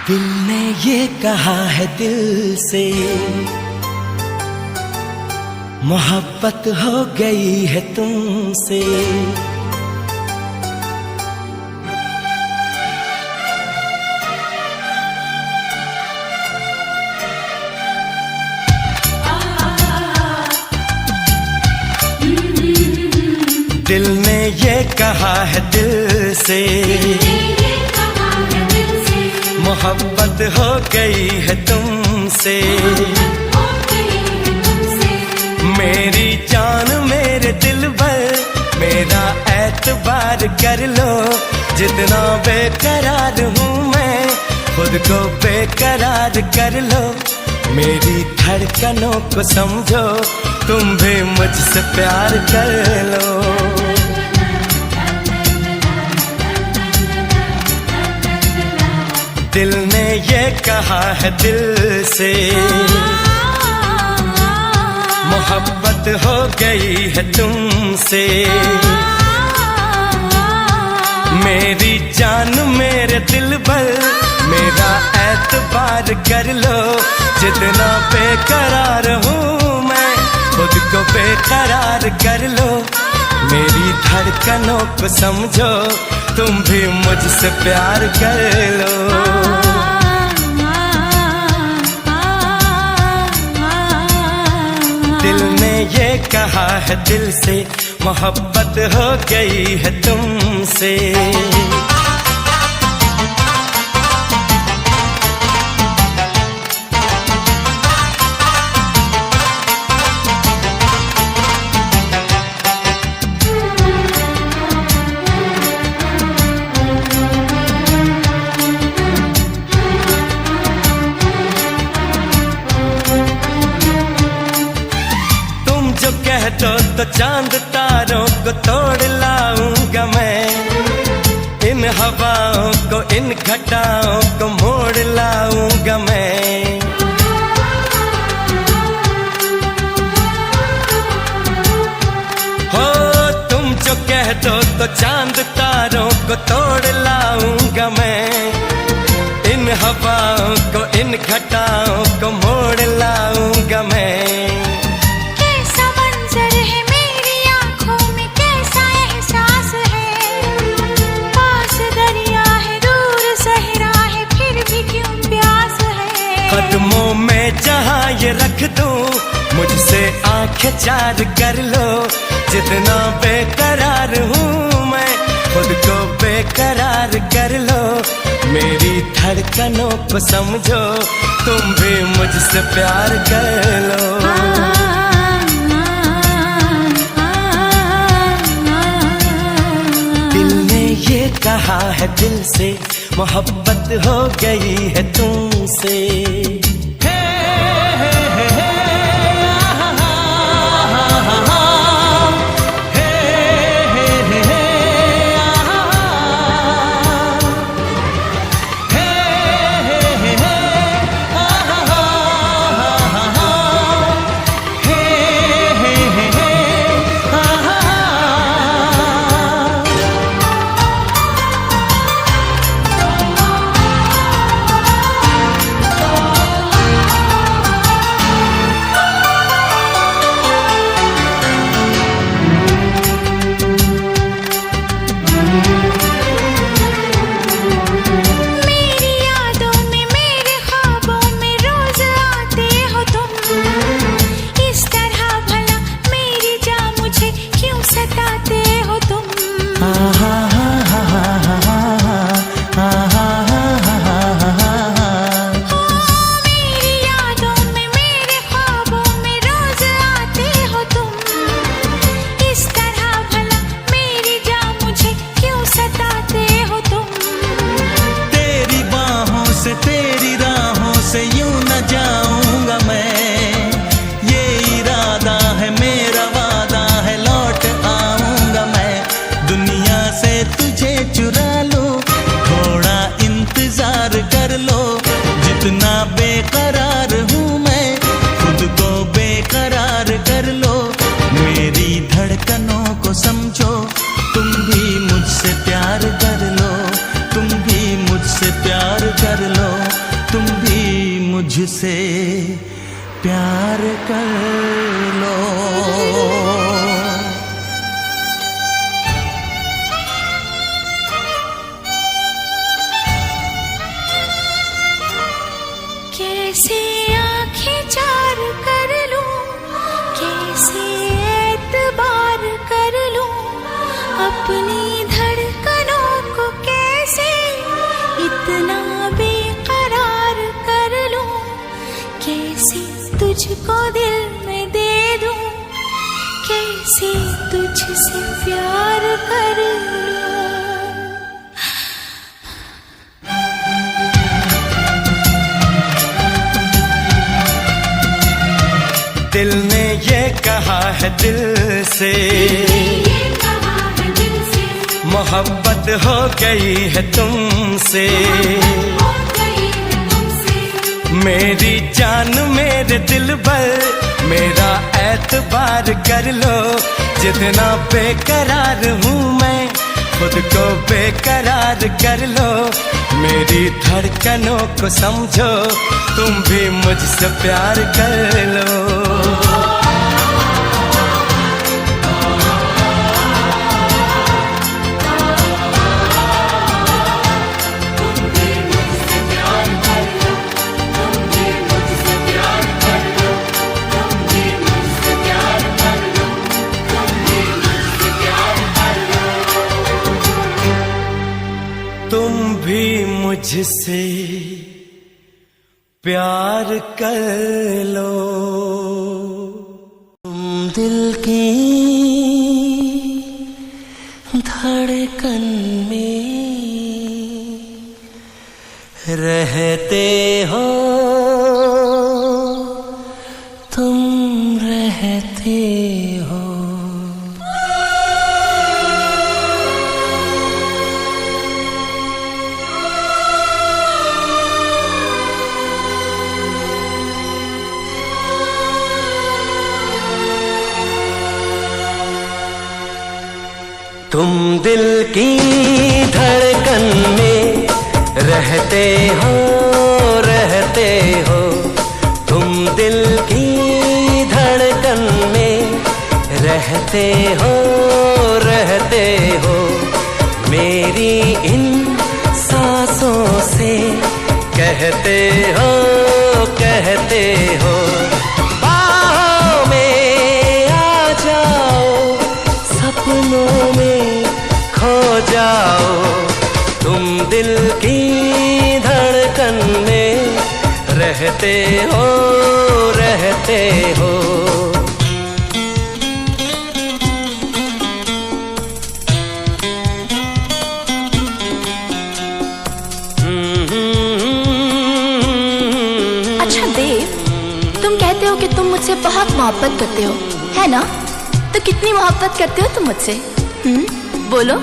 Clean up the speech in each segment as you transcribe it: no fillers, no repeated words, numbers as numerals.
दिल ने ये कहा है दिल से, मोहब्बत हो गई है तुमसे। दिल ने ये कहा है दिल से, मोहब्बत हो गई है तुमसे। मेरी जान मेरे दिल भर, मेरा एतबार कर लो। जितना बेकरार हूँ मैं, खुद को बेकरार कर लो। मेरी धड़कनों को समझो, तुम भी मुझसे प्यार कर लो। दिल ने ये कहा है दिल से, मोहब्बत हो गई है तुमसे। मेरी जान मेरे दिल भर, मेरा एतबार कर लो। जितना बेकरार हूँ मैं, खुद को बेकरार कर लो। मेरी धड़कनों को समझो, तुम भी मुझसे प्यार कर लो। दिल ने ये कहा है दिल से, मोहब्बत हो गई है तुमसे। कह दो तो चांद तारों को तोड़ लाऊंगा मैं। इन हवाओं को, इन घटाओं को मोड़ लाऊंगा मैं। हो तुम जो कह दो तो चांद तारों को तोड़ लाऊंगा मैं। इन हवाओं को, इन घटाओं को मोड़ लाऊंगा मैं। कदमों में जहाँ ये रख दूं, मुझसे आंखें चार कर लो। जितना बेकरार हूँ मैं, खुद को बेकरार कर लो। मेरी धड़कनों को समझो, तुम भी मुझसे प्यार कर लो। दिल ने ये कहा है दिल से, मोहब्बत हो गई है तुमसे। मुझसे प्यार कर लो। कैसे आंखें चार कर लूं, कैसे एतबार कर लूं, अपनी धड़कनों को कैसे इतना बेकरार कर लूं, कैसे तुझको दिल में दे दूं, कैसे तुझसे प्यार कर लूं। दिल ने ये कहा है दिल से, मोहब्बत हो गई है तुमसे। मेरी जान मेरे दिल पर मेरा एतबार कर लो। जितना बेकरार हूँ मैं खुद को बेकरार कर लो। मेरी धड़कनों को समझो, तुम भी मुझसे प्यार कर लो। तुम भी मुझसे प्यार कर लो। तुम दिल की धड़कन में रहते हो, तुम रहते हो। तुम दिल की धड़कन में रहते हो, रहते हो। तुम दिल की धड़कन में रहते हो, रहते हो। मेरी इन सांसों से कहते हो, कहते हो। बाहों में आ जाओ, सपनों में खो जाओ। तुम दिल की धड़कन में रहते हो, रहते हो। अच्छा देव, तुम कहते हो कि तुम मुझसे बहुत मोहब्बत करते हो, है ना? तो कितनी मोहब्बत करते हो तुम मुझसे? बोलो।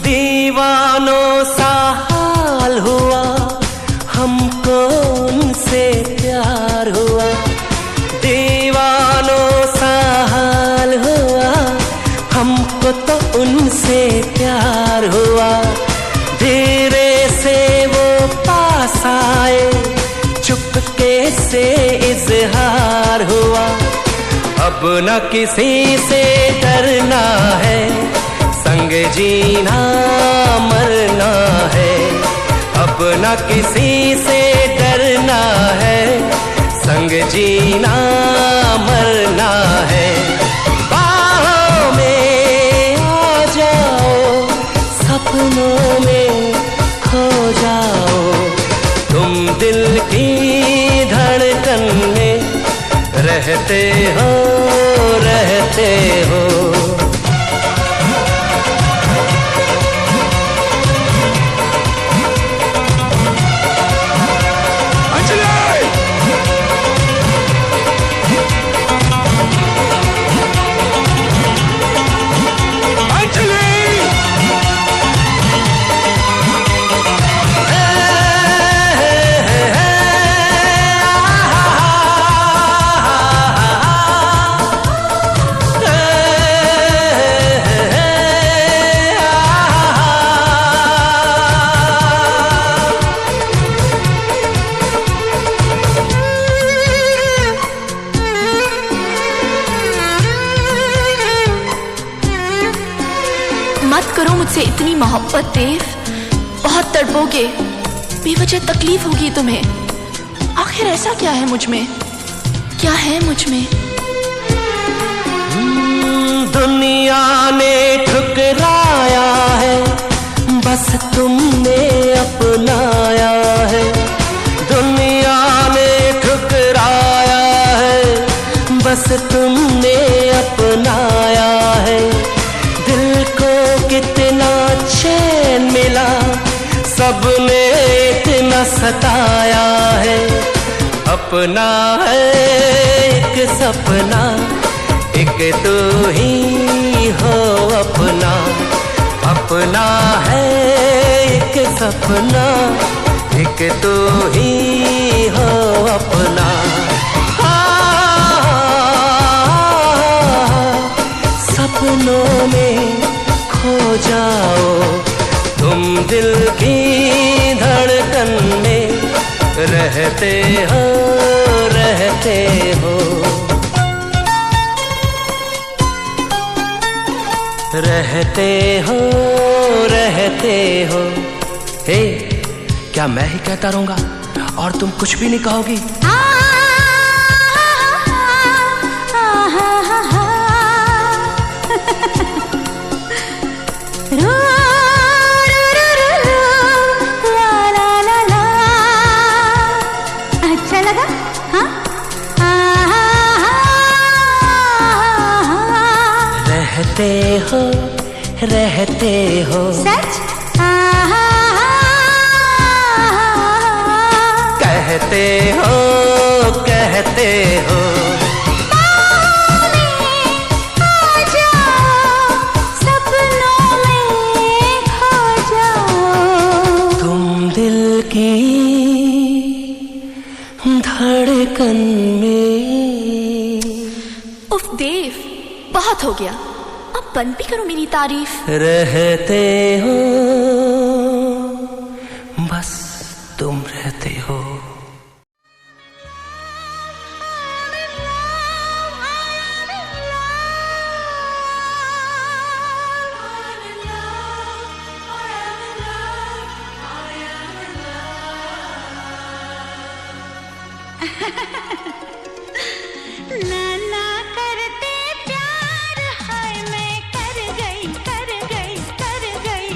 दीवानों सा हाल हुआ, हमको उनसे प्यार हुआ। दीवानों सा हाल हुआ, हमको तो उनसे प्यार हुआ। धीरे से वो पास आए, चुपके से इजहार हुआ। अब न किसी से डरना है, संग जीना मरना है। अब न किसी से डरना है, संग जीना मरना है। बाहों में आ जाओ, सपनों में खो जाओ। तुम दिल की धड़कन में रहते हो, रहते हो। मत करो मुझसे इतनी मोहब्बत देव, बहुत तड़पोगे, बेवजह तकलीफ होगी तुम्हें। आखिर ऐसा क्या है मुझ में, क्या है मुझ में? दुनिया ने ठुकराया है, बस तुमने अपनाया है। दुनिया ने ठुकराया है, बस तुमने अपनाया है। दिल को कितना चैन मिला, सबने इतना सताया है। अपना है एक सपना, एक तो ही हो अपना। अपना है एक सपना, एक तो ही हो अपना। सपनों में खो जाओ तुम, दिल की धड़कन में रहते हो, रहते हो, रहते हो, रहते हो। हे, क्या मैं ही कहता रहूंगा और तुम कुछ भी नहीं कहोगी? अच्छा लगा? रहते हो, रहते हो, सच? कहते हो, कहते हो। सपनों में खो जाओ तुम दिल की धड़कन में। उफ देव, बहुत हो गया, अब बंद भी करो मेरी तारीफ। रहते हो, बस तुम रहते हो। नाना करते प्यार, हाय मैं कर गई, कर गई, कर गई।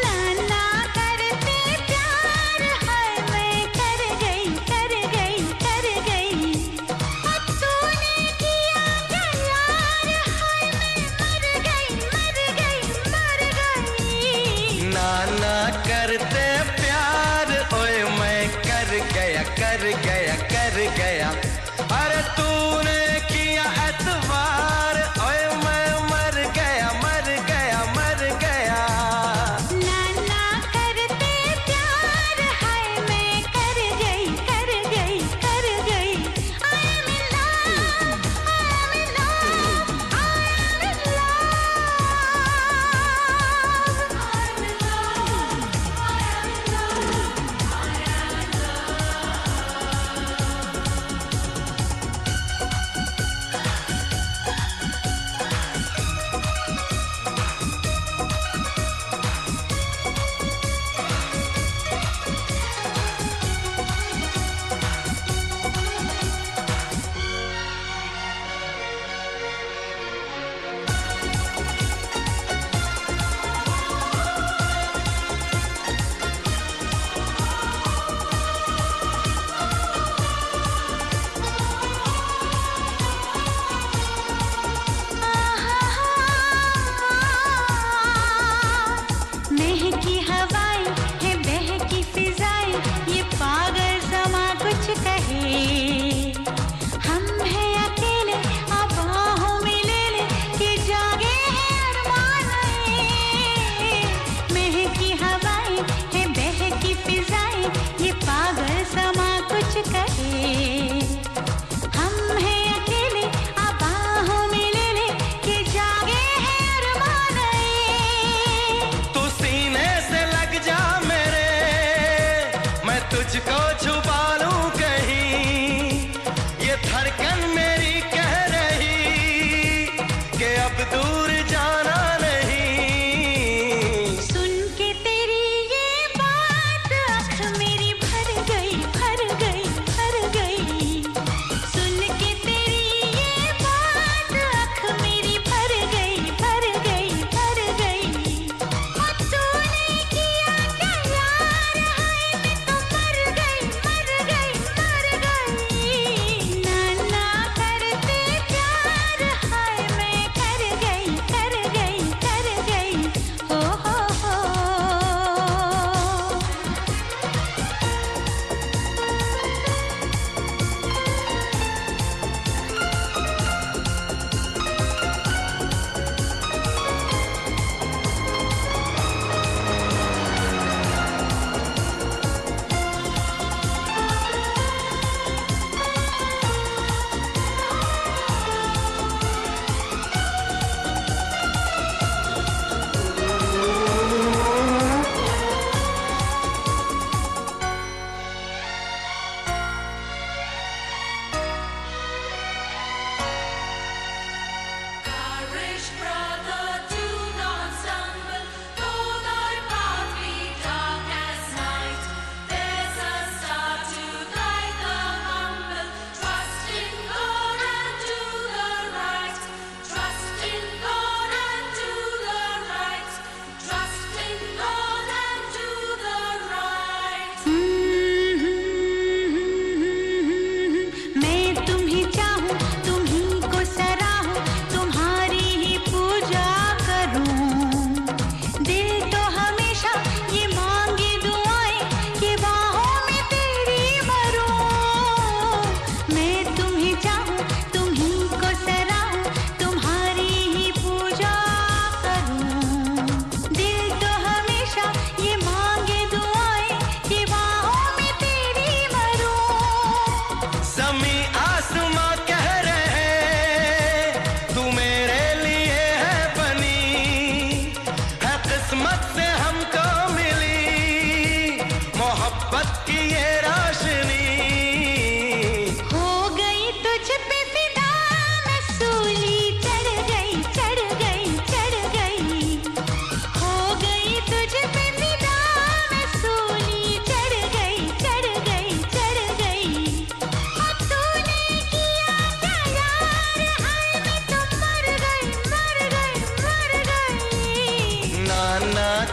नाना करते प्यार, हाय मैं कर गई, कर गई, कर गई। अब तूने किया क्या यार, हाय मैं मर गई, मर गई, मर गई। नाना करते प्यार, ओए मैं कर गया, कर गया, कर गया। अरे तूने किया एतबार, ओए मैं मर गया, मर गया, मर गया। नाना करते प्यार, हाय मैं कर गई, कर गई, कर गई। I am in love, I am in love, I am in महकी हवाएं है, बहकी फिजाएं, ये पागल समा कुछ कहे। हम हैं अकेले, अब बाहों में ले ले, कि जागे हैं अरमान नए। महकी हवाएं है, बहकी फिजाएं, ये पागल समा कुछ कहे। हम हैं अकेले, अब बाहों में ले ले, कि जागे हैं अरमान नए। तू सीने से लग जा मेरे, मैं तुझको छुपा लूं कहीं। ये धड़कन मेरी कह रही कि अब दूर जाना नहीं।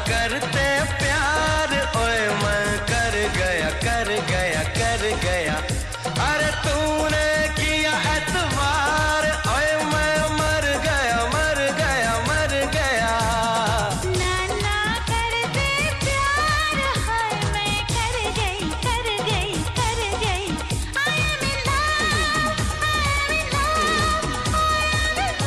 करते प्यार, ओए मैं कर गया कर गया कर गया। अरे तूने किया एतबार, ओए मैं मर गया मर गया मर गया। ना करते प्यार, हाय मैं कर गई कर गई कर गई। I am in love, I am in love, I am in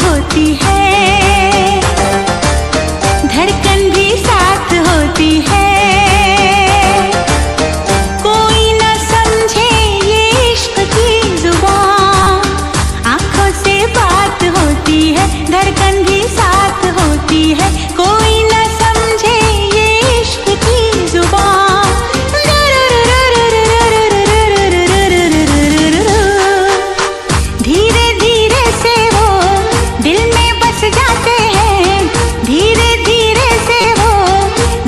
होती है, धड़कन भी साथ होती है। कोई न समझे ये इश्क की जुबान, आँखों से बात होती है, धड़कन भी साथ होती है। कोई न समझे ये इश्क की जुबान। धीरे धीरे से वो दिल में बस जाते हैं, धीरे धीरे से वो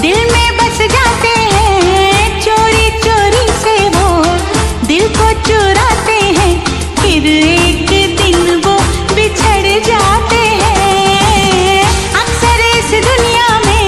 दिल में बस जाते हैं। चोरी चोरी से वो दिल को चुराते हैं, फिर एक दिन वो बिछड़ जाते हैं अक्सर इस दुनिया में।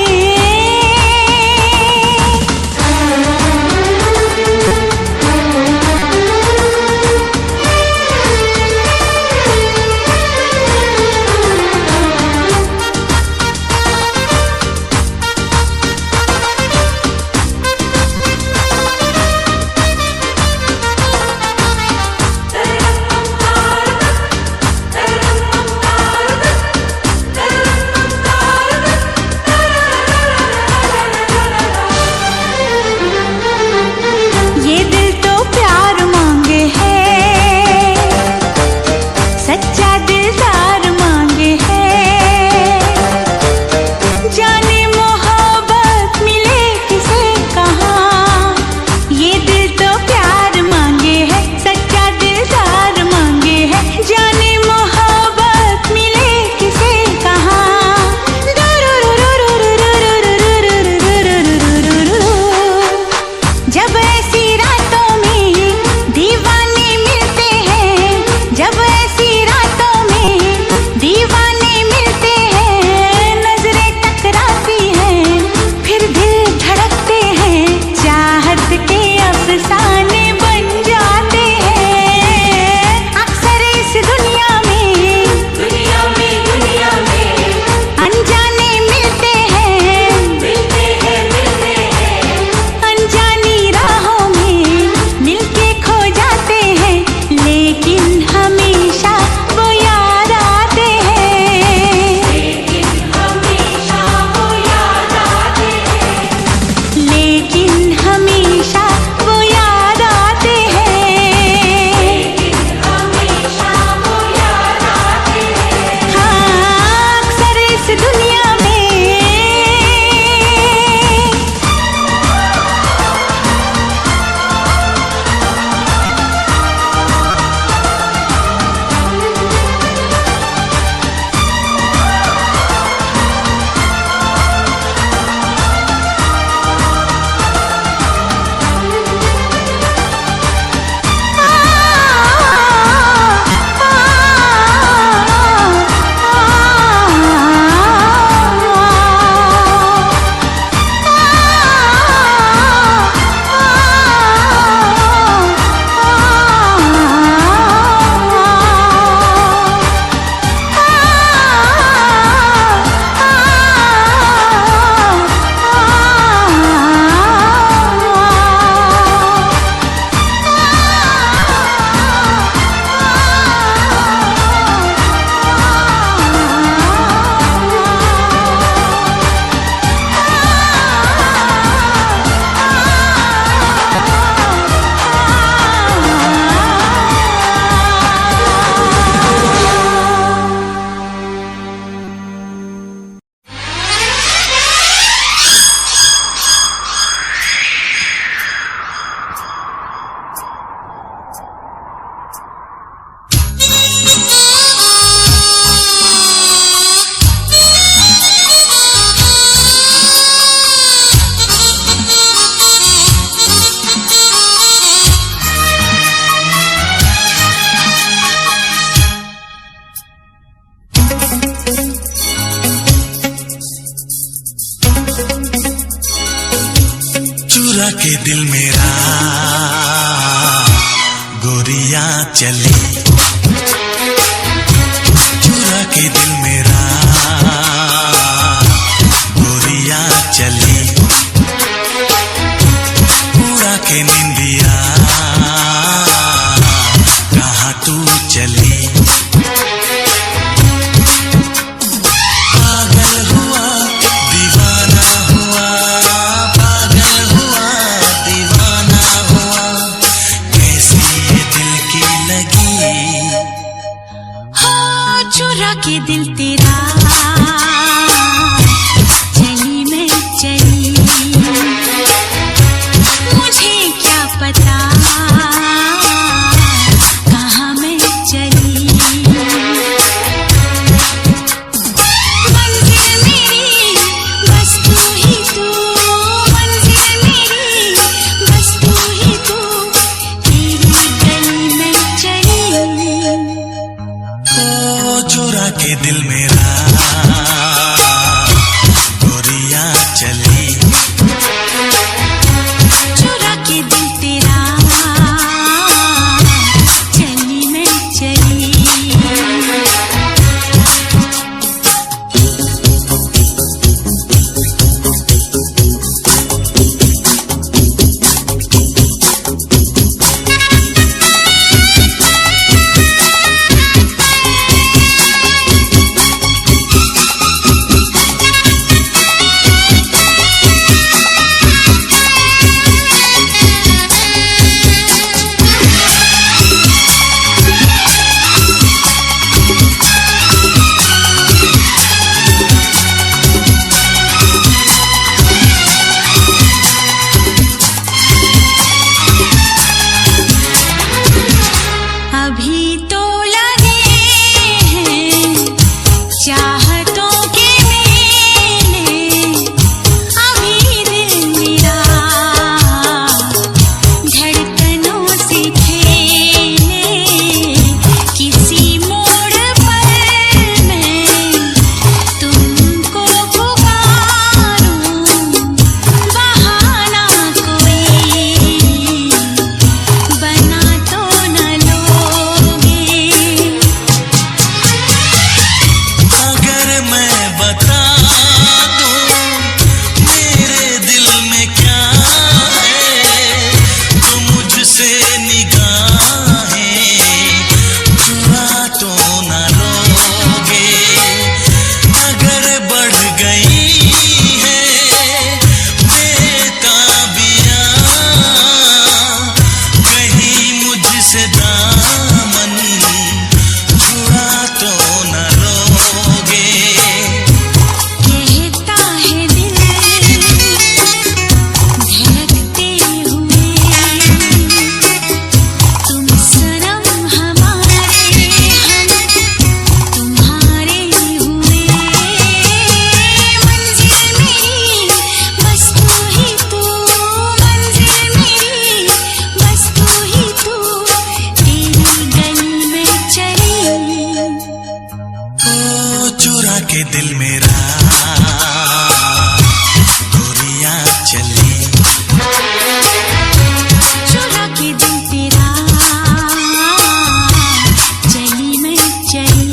के दिल मेरा गोरियां चली, चुरा के दिल मेरा गोरियां चली, उड़ा के निंदिया कहाँ तू चली। चुरा के दिल तेरा चली मैं चली, मुझे क्या पता कहाँ मैं चली। मंजिल मेरी बस तू ही तू, मंजिल मेरी बस तू ही तू, तेरी गली में चली। चुरा के दिल मेरा गोरियां चली, चुरा के दिल तेरा चली मैं चली। अभी तो लगे हैं चाहतों के मेले, अभी दिल मेरा धड़कनों से खेले, किसी मोड़ पर मैं तुमको पुकारूं, बहाना कोई बना तो न लोगे। अगर मैं बता दूं मेरे दिल में क्या है, तो मुझसे निगाहें चुरा तो न लोगे। अगर बढ़ गई है बेताबियां कहीं मुझसे दामन छुड़ा तो न लोगे। कहता है दिल धड़कते हुए, तुम सनम हमारे, हम तुम्हारे हुए। मंजिल मेरी बस तू ही तू, मंजिल मेरी बस तू ही तू, तेरी गली में चली। चुरा के दिल मेरा गोरियां चली, चुरा के दिल तेरा चली मैं चली।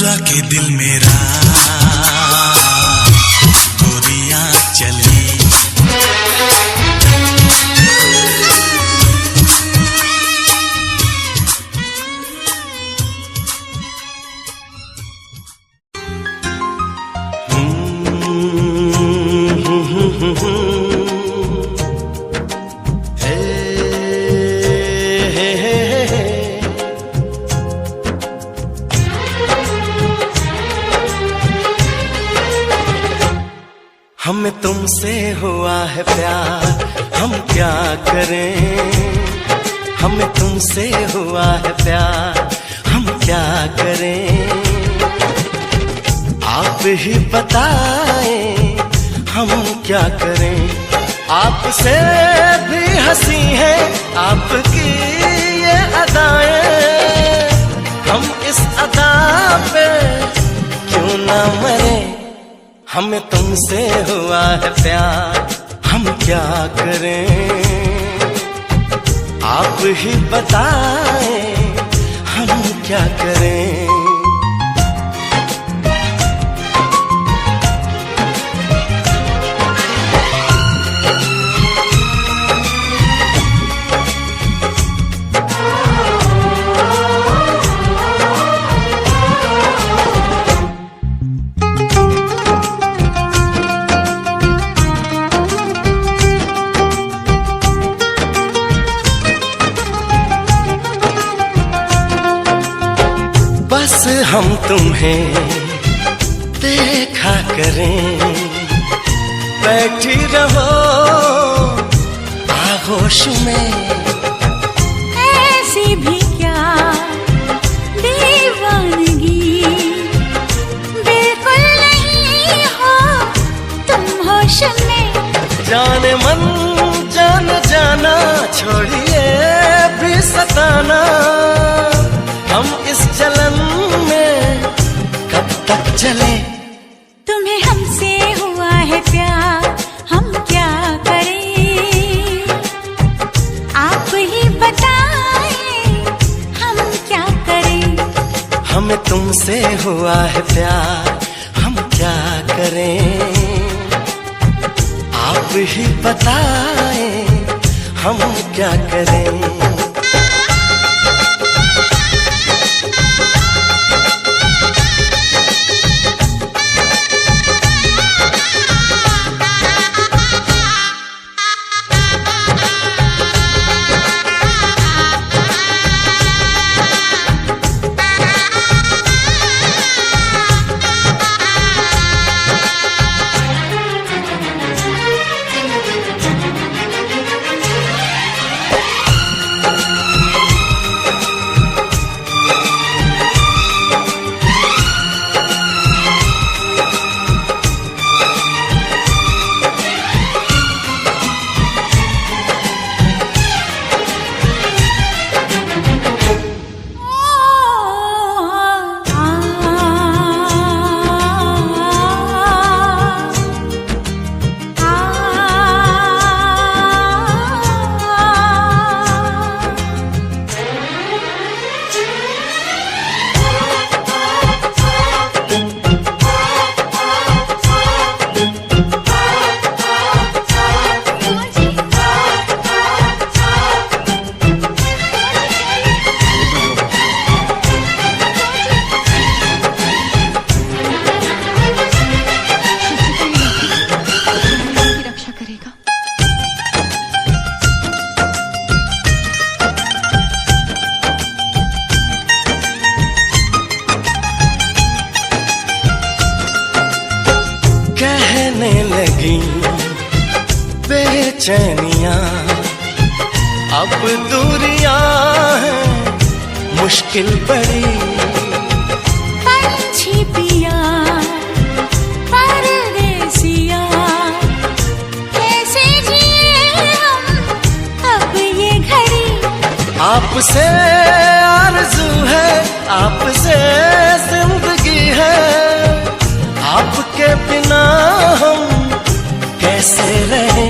चुरा के दिल मेरा गोरियां चली। हमें तुमसे हुआ है प्यार, हम क्या करें। हमें तुमसे हुआ है प्यार, हम क्या करें। आप ही बताएं हम क्या करें। आपसे भी हंसी है आपकी ये अदाएं, हम इस अदा पे क्यों ना मरे। हमें तुमसे हुआ है प्यार, हम क्या करें। आप ही बताएं हम क्या करें। बस हम तुम्हें देखा करें, बैठी रहो आगोश में। ऐसी भी क्या दीवानगी, बिल्कुल नहीं हो तुम होश में। जाने मन जान जाना, छोड़िए भी सताना। हम इस जलन में कब तक चले। तुम्हें हमसे हुआ है प्यार, हम क्या करें। आप ही बताएं हम क्या करें। हमें तुमसे हुआ है प्यार, हम क्या करें। आप ही बताएं हम क्या करें। लगी बेचैनियां, अब दूरियां हैं मुश्किल बड़ी। पंछी पिया परदेसिया, कैसे जिए हम अब ये घड़ी। आपसे आरज़ू है, आपसे जिंदगी है, आपके बिना हम कैसे रहे।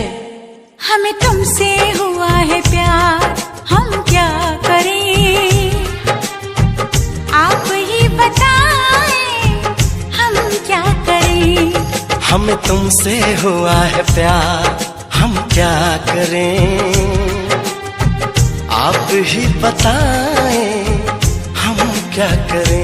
हमें तुमसे हुआ है प्यार, हम क्या करें। आप ही बताएं हमें तुमसे हुआ है प्यार, हम क्या करें आप ही बताएं, हम क्या करें।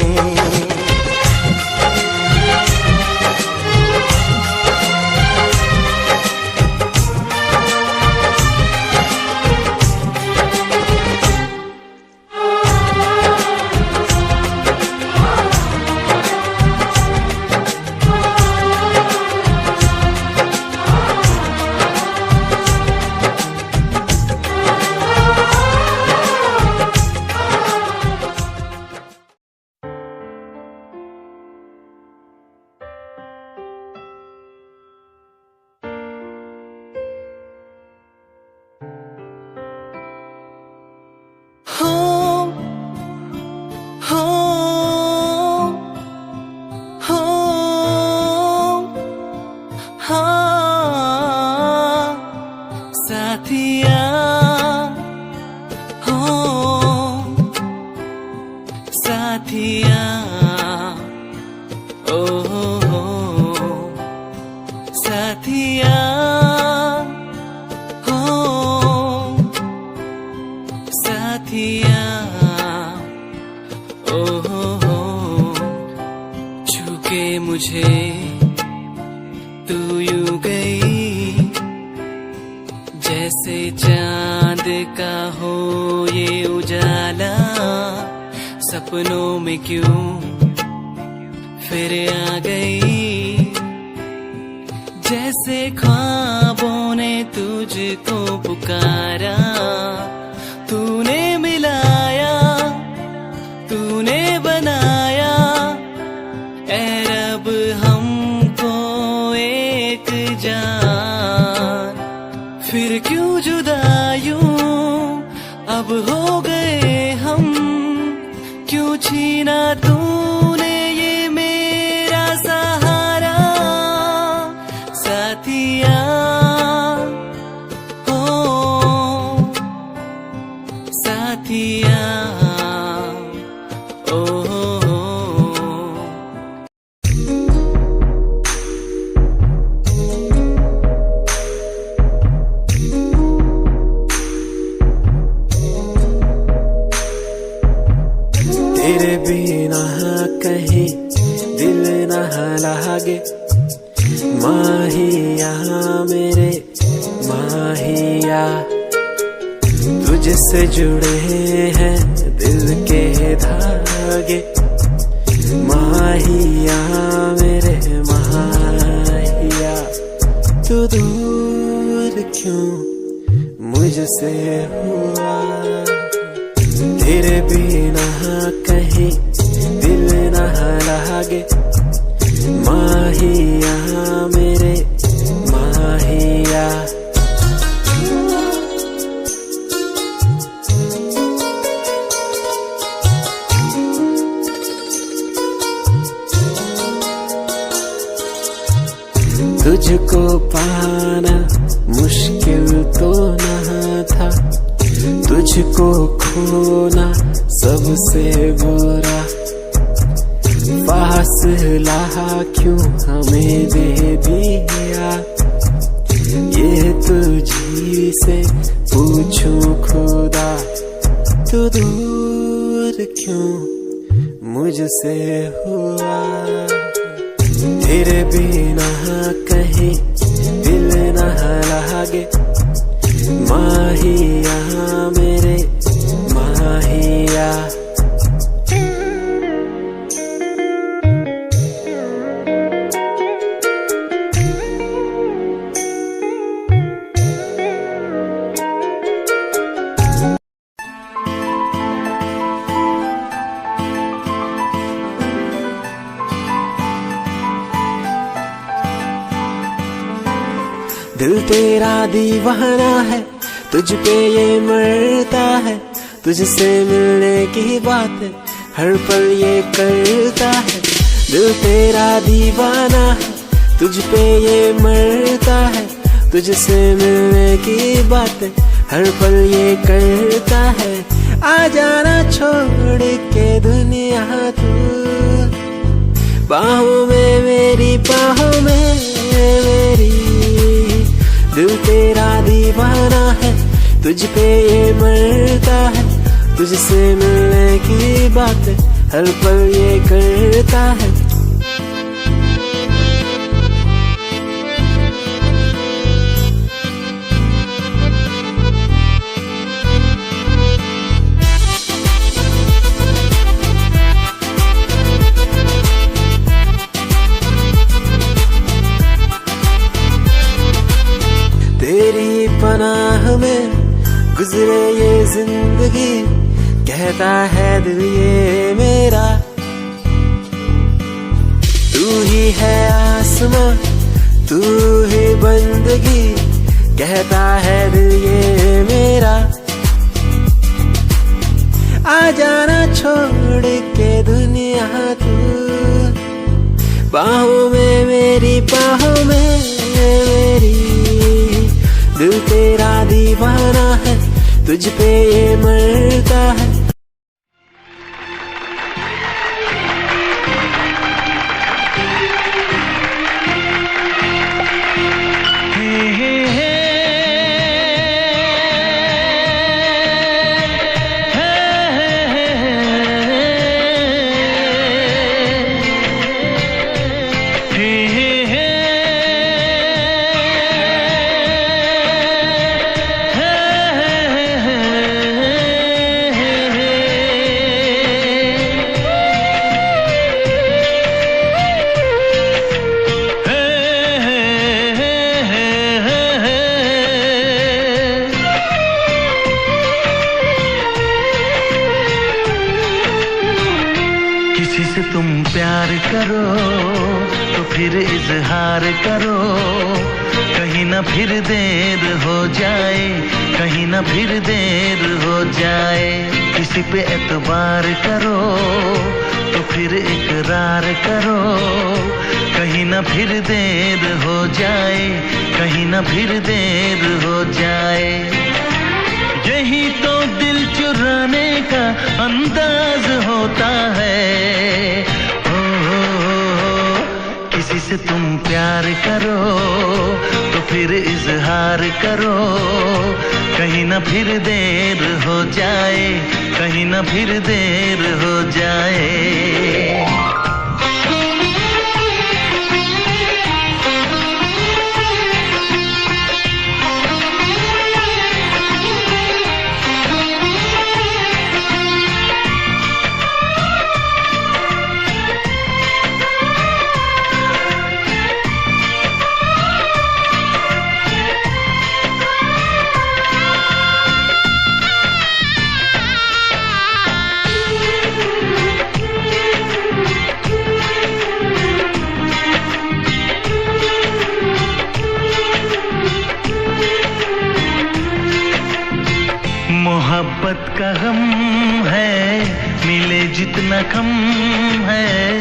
मुझे तू यूं गई जैसे चांद का हो ये उजाला, सपनों में क्यों फिर आ गई, जैसे ख्वाबों ने तुझको पुकारा। तूने मिलाया, तूने बनाया ऐ रब हमको एक जान, फिर क्यों जुदा यूं अब हो गए हम, क्यों छीना तूने ये मेरा सहारा। साथिया हो साथिया तेरे बिना कहीं दिल न लागे, माहिया मेरे माहिया, तुझसे जुड़े हैं दिल के धागे। माहिया मेरे माहिया, तू दूर क्यों मुझसे हुआ, तेरे बिना कहीं दिल न लागे। माहिया मेरे माहिया, तुझको पाना मुश्किल तो न था, तुझको खोना सबसे बुरा। फासला क्यों हमें दे दिया, ये तुझी से पूछूं खुदा। तू दूर क्यों मुझसे हुआ, तेरे बिना कहीं दिल न लागे। माहिया मेरे माहिया, दिल तेरा दीवाना है, तुझ पे ये मरता है। तुझसे मिलने की बात हर पल ये करता है। दिल तेरा दीवाना है, तुझ पे ये मरता है। तुझसे मिलने की बात हर पल ये करता है। आ जाना छोड़ के दुनिया तू, बाहों में मेरी बाहों में दीवाना है, तुझ पे ये मरता है, तुझसे मिलने की बातें हर पल ये करता है। तेरी पनाह में गुजरे ये जिंदगी, कहता है दिल ये मेरा। तू ही है आसमां, तू ही बंदगी, कहता है दिल ये मेरा। आ जाना छोड़ के दुनिया तू, बाहों में मेरी बाहों में मेरी। दिल तेरा दीवाना है, तुझ पे ये मरता है। किसी से तुम प्यार करो तो फिर इजहार करो, कहीं ना फिर देर हो जाए, कहीं ना फिर देर हो जाए। किसी पे एतबार करो तो फिर इकरार करो, कहीं ना फिर देर हो जाए, कहीं ना फिर देर हो जाए। यही तो दिल चुराने का अंदाज होता है। किसी से तुम प्यार करो तो फिर इजहार करो, कहीं ना फिर देर हो जाए, कहीं ना फिर देर हो जाए। मोहब्बत का गम है, मिले जितना कम है,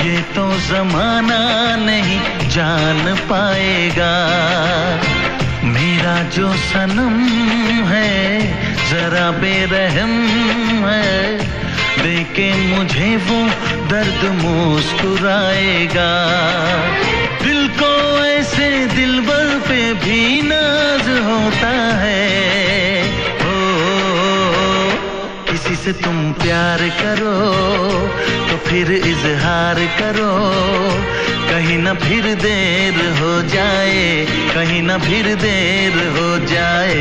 ये तो जमाना नहीं जान पाएगा। मेरा जो सनम है जरा बेरहम है, देके मुझे वो दर्द मुस्कुराएगा। दिल को ऐसे दिलबर पे भी नाज होता है। किसी से तुम प्यार करो तो फिर इजहार करो, कहीं ना फिर देर हो जाए, कहीं ना फिर देर हो जाए।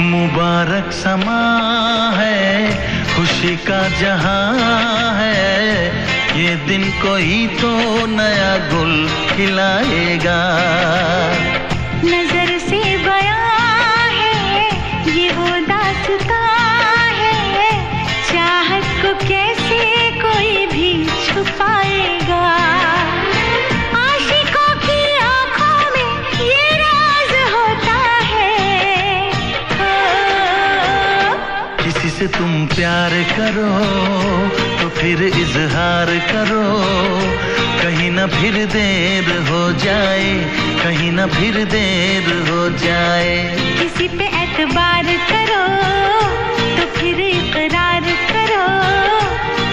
मुबारक समा है, खुशी का जहां है, ये दिन कोई तो नया गुल खिलाएगा। नजर से बयां है ये वो दास्तां है, चाहत को कैसे कोई भी छुपाएगा। आशिकों की आंखों में ये राज होता है। किसी से तुम प्यार करो तो फिर इजहार करो, कहीं ना फिर देर हो जाए, कहीं ना फिर देर हो जाए। किसी पे एतबार करो तो फिर इकरार करो,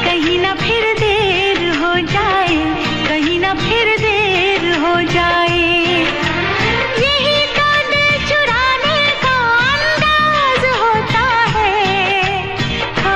कहीं ना फिर देर हो जाए, कहीं ना फिर देर हो जाए। यही तो दिल चुराने का अंदाज होता है। हो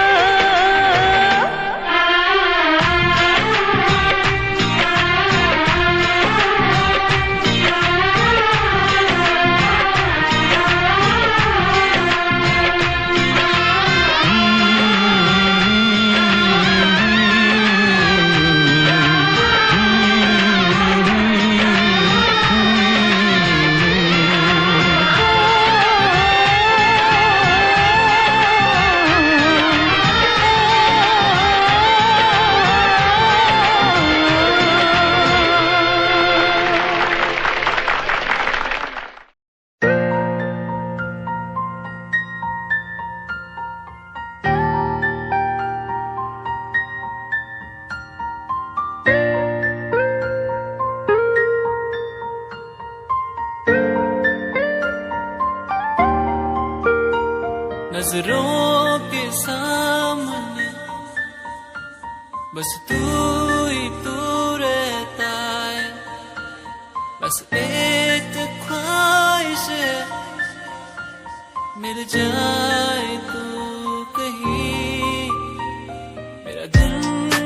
नजरों के सामने बस तू ही तू रहता है, बस एक ख्वाहिश है मिल जाए तू कहीं, मेरा दिल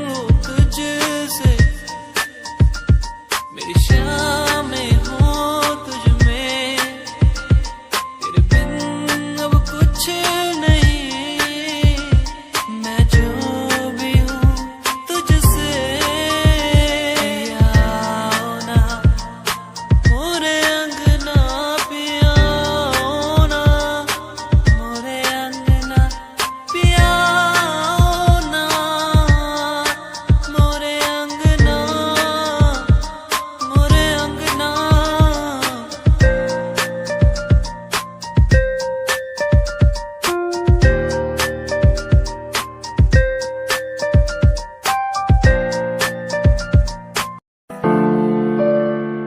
हो तुझसे, मेरी शामें हो तुझ में, तेरे बिन अब कुछ नहीं, मैं जो भी हूँ तुझसे। आओ ना मोरे अंगना पिया, ना मोरे अंगना पिया, ना मोरे अंगना, मोरे अंगना।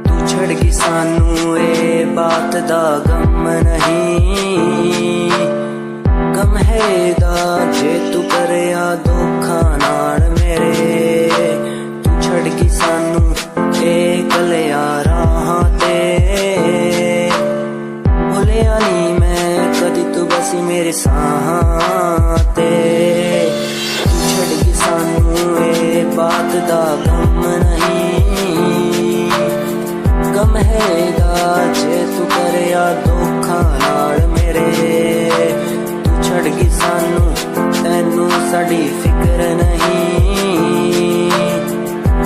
तू छड़ गई सानू ए बात दा गम नहीं, गम है दा जे तू करिया धोखा नाल मेरे। तू छड़ गई सानू ए कलिया राहां ते, भुलिया नी मैं कदी तू बसी मेरे साहां ते। तू छड़ गई सानू ए बात दा गम नहीं, गम हैगा जे तू करिया धोखा नाल मेरे। तू छड़ गई सानू तैनू साडी फिक्र नहीं,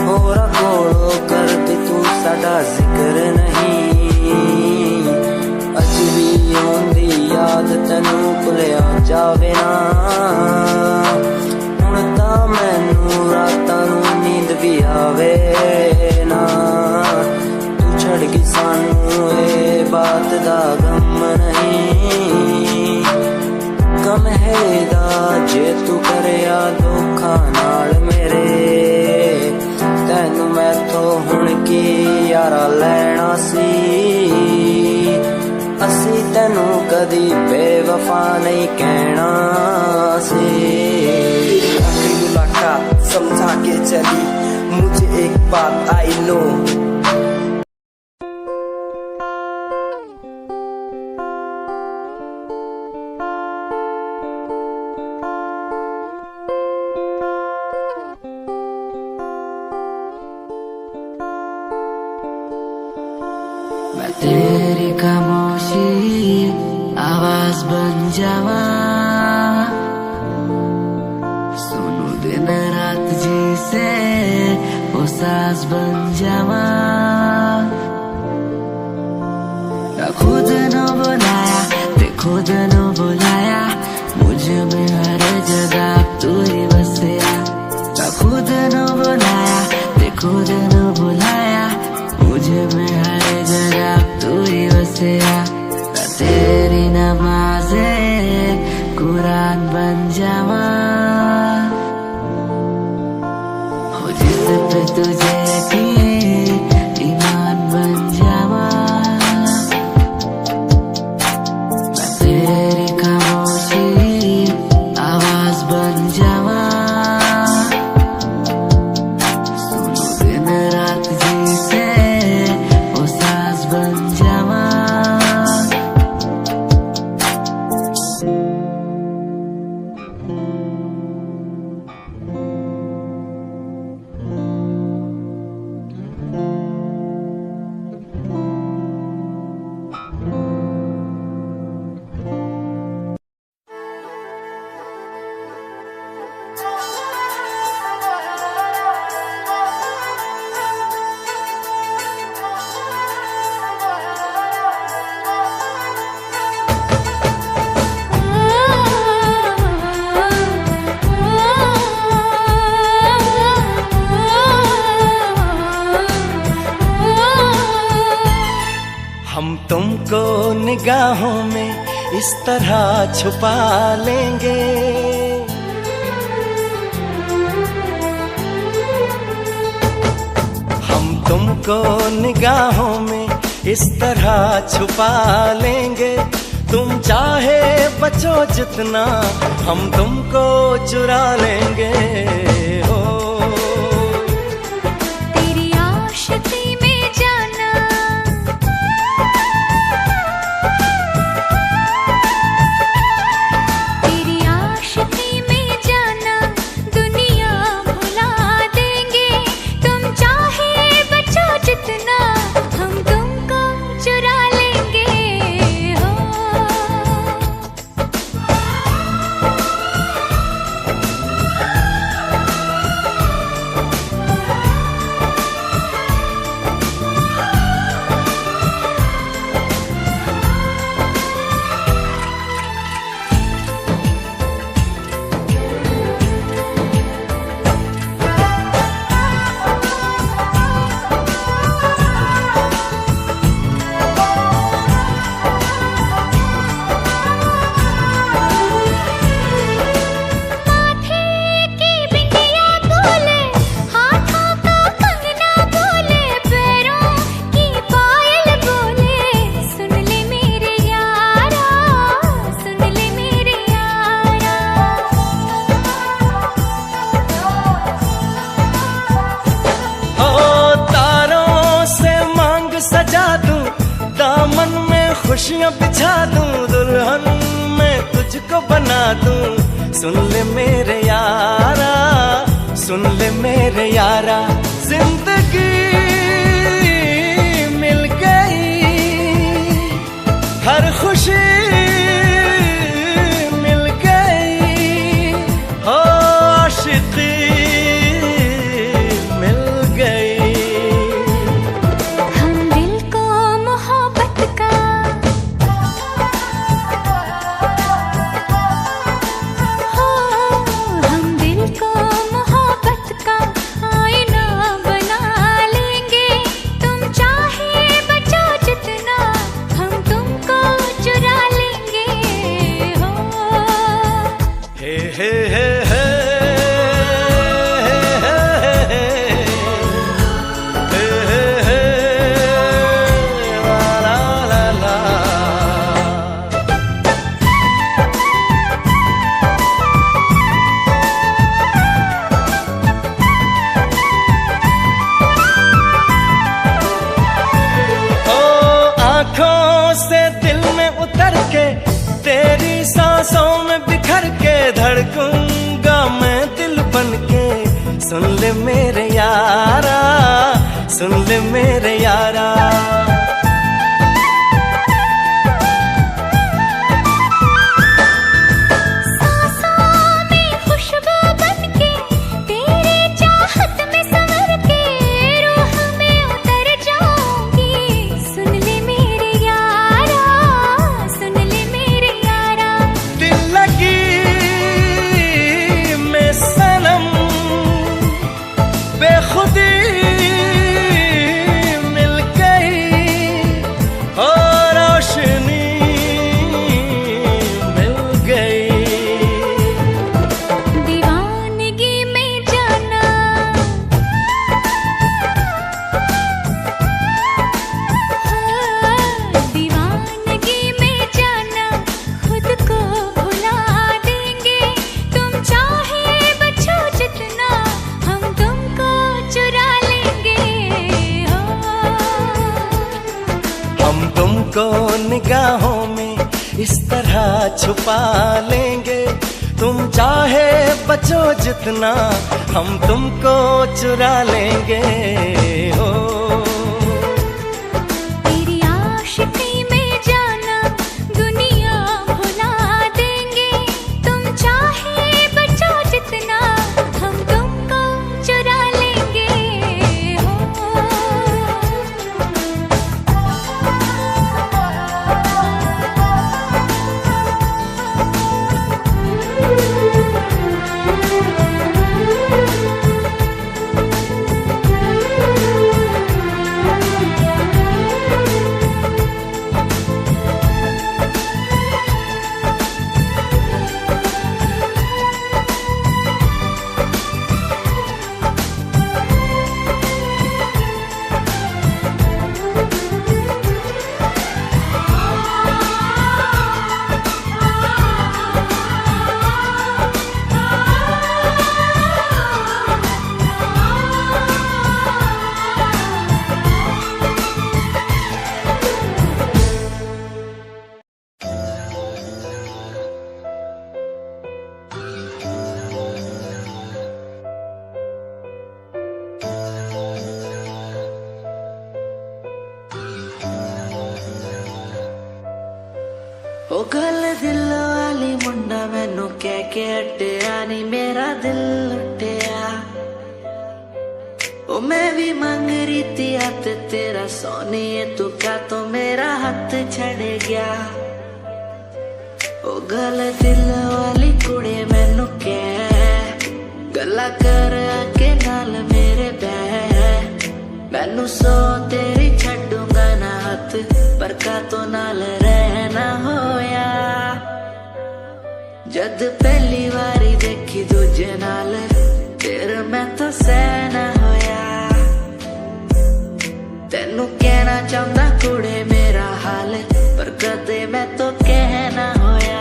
होरा कोलों करती तू साडा जिक्र नहीं। अज भी आउंदी याद तैनू भुलिया जावे ना, हुण तां मैनू रातां नू नींद भी आवे ना। तू छड़ गई सानू ए बात दा गम नहीं, गम हैगा जे तू करिया धोखा नाल मेरे। तैनू मैथों हुण की यारा लैना सी, असी तैनू कदी बेवफा नहीं कहना सी। आखिरी मुलाकात समझा के चली, मुझे एक बात आई नो। मैं तेरी खामोशी आवाज बन जावा, सुनू दिन रात जी से वो सास बन जावा। खुद न बुलाया ते खुद न बुलाया, मुझे में हर जगह तू ही बसया। खुद न बुलाया ते खुद न बुलाया, मुझे में हर जगह तू ही बसया। तेरी नमाज़े कुरान बन जावा। हम तुमको निगाहों में इस तरह छुपा लेंगे, हम तुमको निगाहों में इस तरह छुपा लेंगे। तुम चाहे बचो जितना, हम तुमको चुरा लेंगे। हो तेरी आशिकी में जाना, तेरी आशिकी में जाना, दुनिया भुला देंगे। तुम चाहे बचो जितना, हम तुमको चुरा लेंगे। हो खुशियाँ बिछा दूं, दुल्हन मैं तुझको बना दूं। सुन ले मेरे यारा, सुन ले मेरे यारा, जिंदगी मिल गई, हर खुशी मिल गई। हो आशिकी मिल गई। हम दिल को मोहब्बत का, हम दिल को मोहब्बत का आईना बना लेंगे। तुम चाहे बचो जितना, हम तुमको चुरा लेंगे। हो हे हे हे हे से दिल में उतर के, तेरी सांसों में बिखर के, धड़कूंगा मैं दिल बन के। सुन ले मेरे यारा, सुन ले मेरे यारा, बेखुदी मिल गई और रोशनी मिल गई। दीवानगी में जाना, दीवानगी में जाना, खुद को भुला देंगे। तुम चाहे बचो जितना, हम तुमको चुरा लेंगे। हो हम तुमको निगाहों में इस तरह छुपा लेंगे। तुम चाहे बचो जितना, हम तुमको चुरा लेंगे। हो तेरी आशिकी में जाना, दुनिया भुला देंगे। तुम चाहे बचो जितना, हम तुमको चुरा लेंगे। हो ओ गल दिल वाली मुंडा मैनू कह के हटिया नी मेरा दिल लुटिया ओ मैं भी मांग रही थी हाथ तेरा सोनिए तू क्या तो मेरा हाथ छड़ गया ओ गल दिल वाली कुड़ी मैनू कह गला कर के नाल मेरे बह मैनू सो तेरी छड़ूंगा ना हाथ पर का तो नाल रहना होया जद पहली बारी देखी दूजे नाल फिर मैं तो सहना होया तेनू कहना चाहता कुड़े मेरा हाल पर कदे मैं तो कहना होया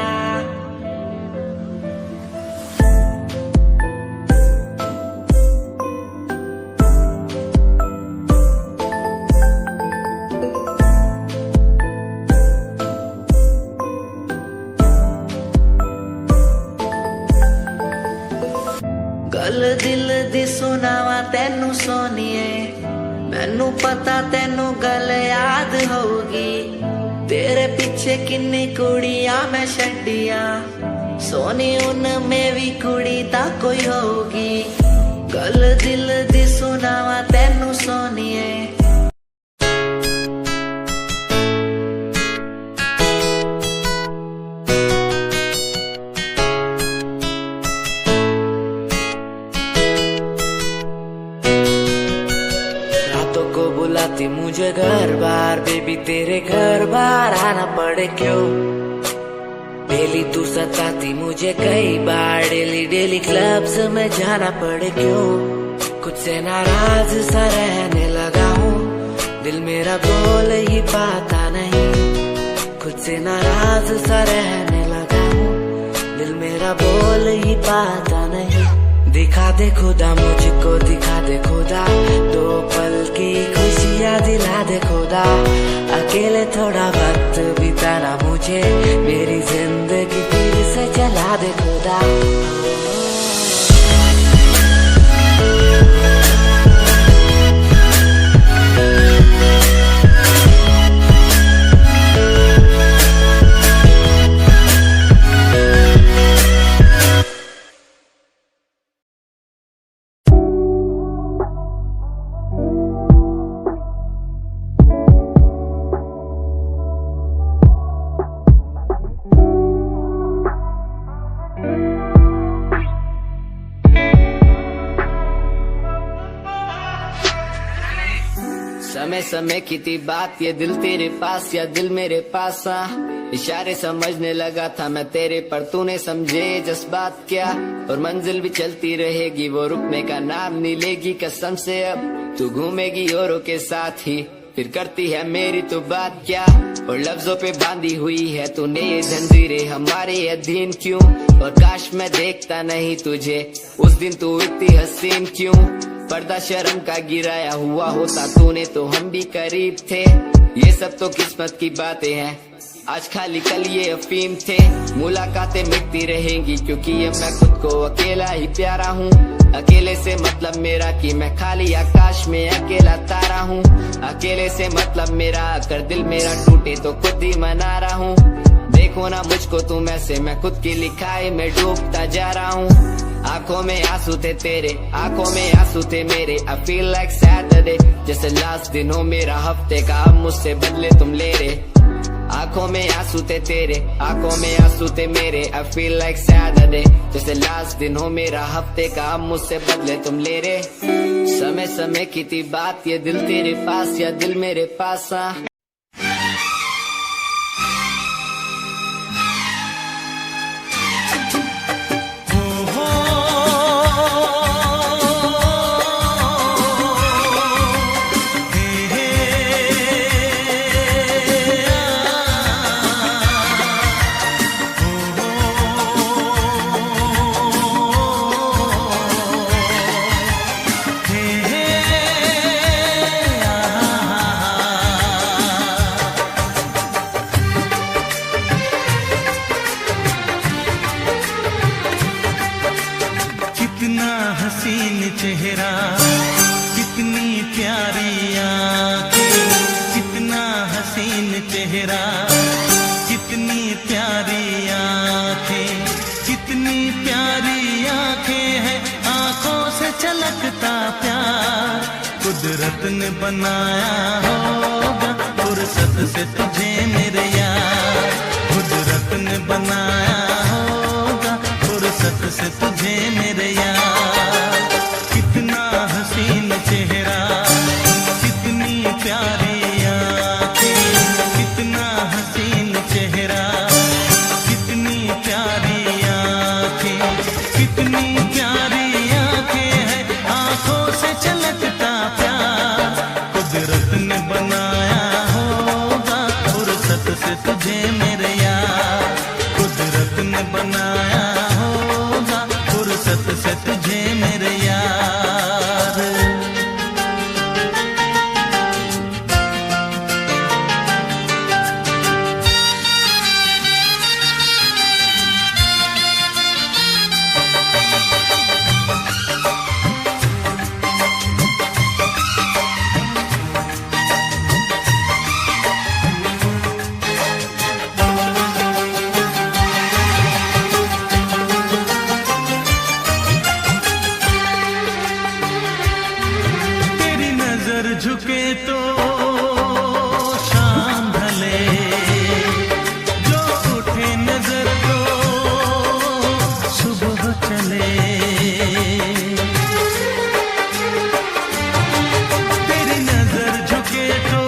गल दिल दी सुनावा तेनू सोनिए मैनू पता तेनू गल याद होगी तेरे पीछे किन्नी कुड़ियां मैं छड्डियां सोनी उनमें भी कुड़ी ता कोई होगी गल दिल दी सुनावा तेनू सोनिए बुलाती मुझे घर बार बेबी तेरे घर बार आना पड़े क्यों डेली तू सताती मुझे कई बार डेली डेली क्लब्स में जाना पड़े क्यों खुद से नाराज सा रहने लगा हूँ दिल मेरा बोल ही पाता नहीं खुद से नाराज सा रहने लगा हूँ दिल मेरा बोल ही पाता नहीं दिखा दे खुदा मुझको दिखा दे खुदा दो पल की खुशियाँ दिला दे खुदा अकेले थोड़ा वक्त बिताना मुझे मेरी जिंदगी फिर से चला दे खुदा समय की थी बात ये दिल तेरे पास या दिल मेरे पास इशारे समझने लगा था मैं तेरे पर तूने समझे जज्बात क्या और मंजिल भी चलती रहेगी वो रुकने का नाम नहीं लेगी कसम से अब तू घूमेगी औरों के साथ ही फिर करती है मेरी तो बात क्या और लफ्जों पे बांधी हुई है तूने ये जंजीरें हमारे अधीन क्यों और काश मैं देखता नहीं तुझे उस दिन तू इतनी हसीन क्यों पर्दा शर्म का गिराया हुआ होता तूने तो हम भी करीब थे ये सब तो किस्मत की बातें हैं आज खाली कल ये अफीम थे मुलाकातें मिटती रहेंगी क्योंकि ये मैं खुद को अकेला ही प्यारा हूँ अकेले से मतलब मेरा कि मैं खाली आकाश में अकेला तारा हूँ अकेले से मतलब मेरा अगर दिल मेरा टूटे तो खुद ही मना रहा हूँ देखो ना मुझको तुम ऐसे मैं खुद की लिखाई में डूबता जा रहा हूँ आंखों में आंसू थे तेरे आंखों में आंसू थे मेरे I feel like Saturday जैसे लास्ट दिन हो मेरा हफ्ते का अब मुझसे बदले तुम ले रहे आंखों में आंसू थे तेरे आंखों में आंसू थे मेरे I feel like Saturday जैसे लास्ट दिन हो मेरा हफ्ते का अब मुझसे बदले तुम ले रहे समय समय की थी बात ये दिल तेरे पास या दिल मेरे पास ने बनाया होगा फुर्सत से तुझे मेरे यार, कुदरत ने बनाया होगा फुर्सत से तुझे मेरे यार। कितना हसीन चेहरा, कितनी प्यारी आँखें, कितना हसीन चेहरा, कितनी प्यारी आँखें, कितनी प्यारी आँखें हैं, आँखों से छलकता प्यार। कुदरत ने बनाया होगा फुर्सत से तुझे मेरे यार, कुदरत ने बनाया होगा फुर्सत से तुझे मेरे यार। झुके तो शाम ढले, जो उठे नजर तो सुबह चले। तेरी नजर झुके तो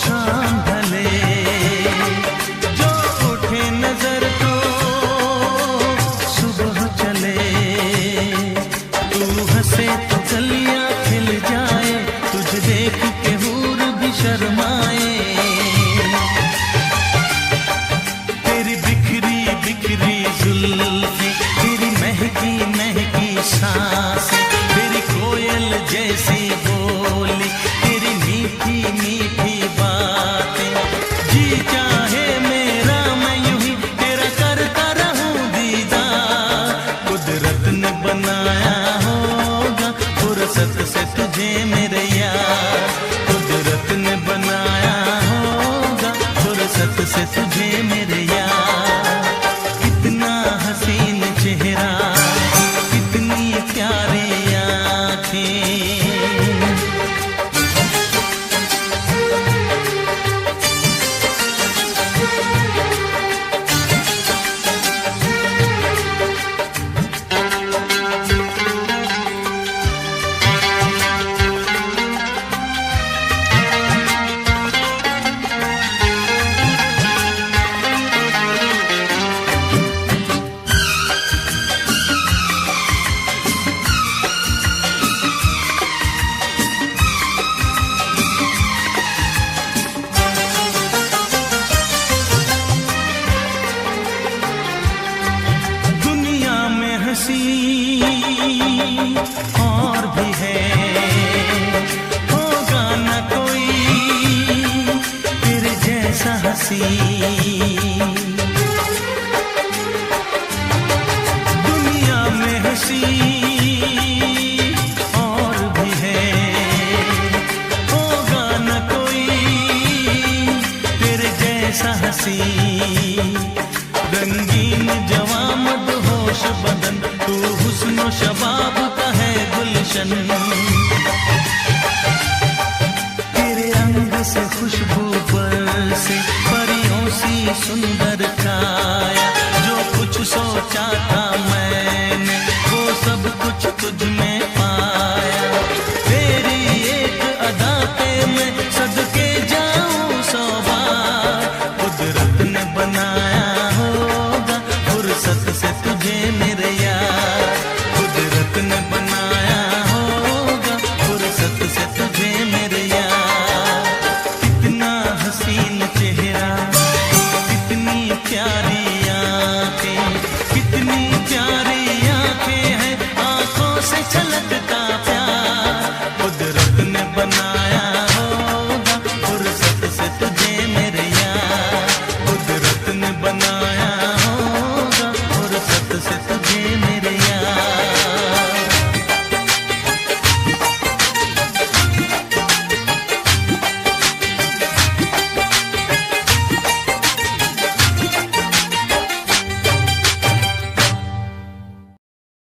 शाम ढले, जो उठे नजर तो सुबह चले। तू हंसे तो कलियां खिल जाए, तुझे देख के हूर भी शर्माए। तेरी बिखरी बिखरी जुल्फें, तेरी महकी महकी सांसें, तेरी कोयल जैसी बोली, तेरी मीठी मीठी बातें। जी चाहे मेरा मैं यूं ही तेरा करता रहूं दीदार। कुदरत ने बनाया होगा फुर्सत से तुझे मेरे यार, कुदरत ने बनाया होगा फुर्सत से तुझे मेरे यार। कितना हसीन चेहरा, कितनी प्यारी आँखें। हंसी और भी है, होगा न कोई तेरे जैसा हंसी। दुनिया में हंसी और भी है, होगा न कोई तेरे जैसा हंसी। रंगीन जवां मदहोश बदन, तू हुस्न शबाब का है गुलशन। तेरे रंग से खुशबू बरसे, परियों सी सुंदर